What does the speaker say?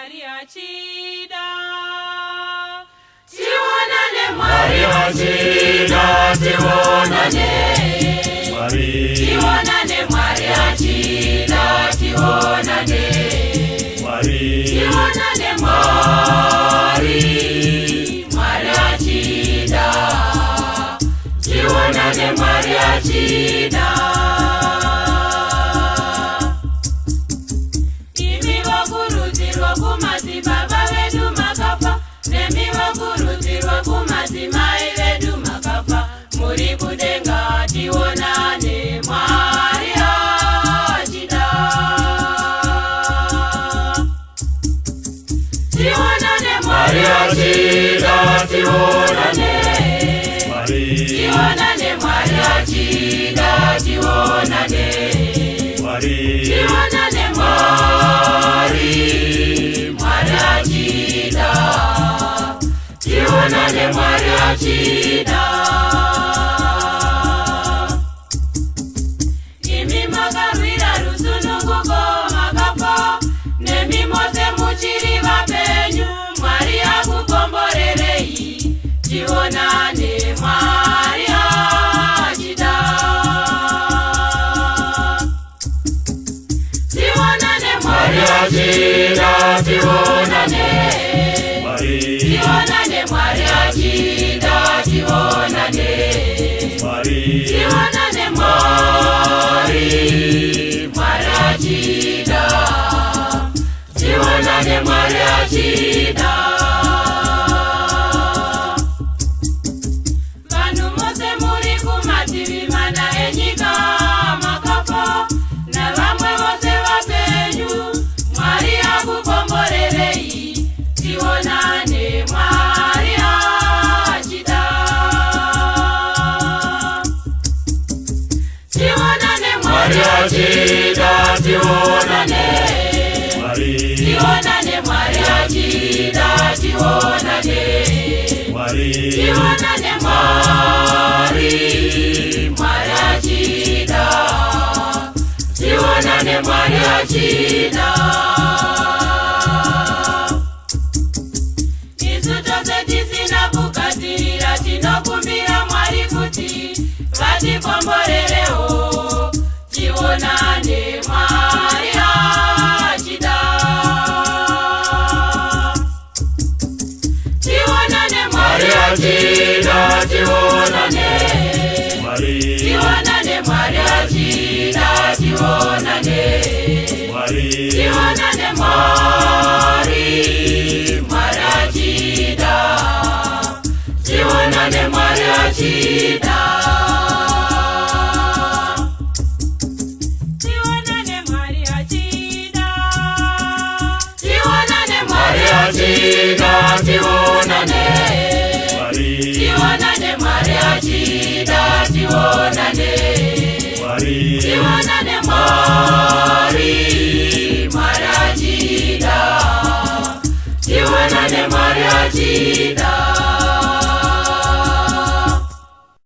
Maria Chida. Tionane Maria Chida, tionane. Tionane Maria Chida, tionane. Tionane Maria Chida. Tionane Maria Chida. Tionane Maria Chida. Tionane Maria Chida, tionane. Tionane Maria Chida, tionane. Tionane Maria Chida. Tionane Maria Chida. Tionane Maria Chida. Tionane Maria Chida, tionane. Tionane Maria Chida, tionane. Tionane Maria Chida. Tionane Maria Chida. Maria Chida, tionane. Tionane Maria Chida, tionane. Tionane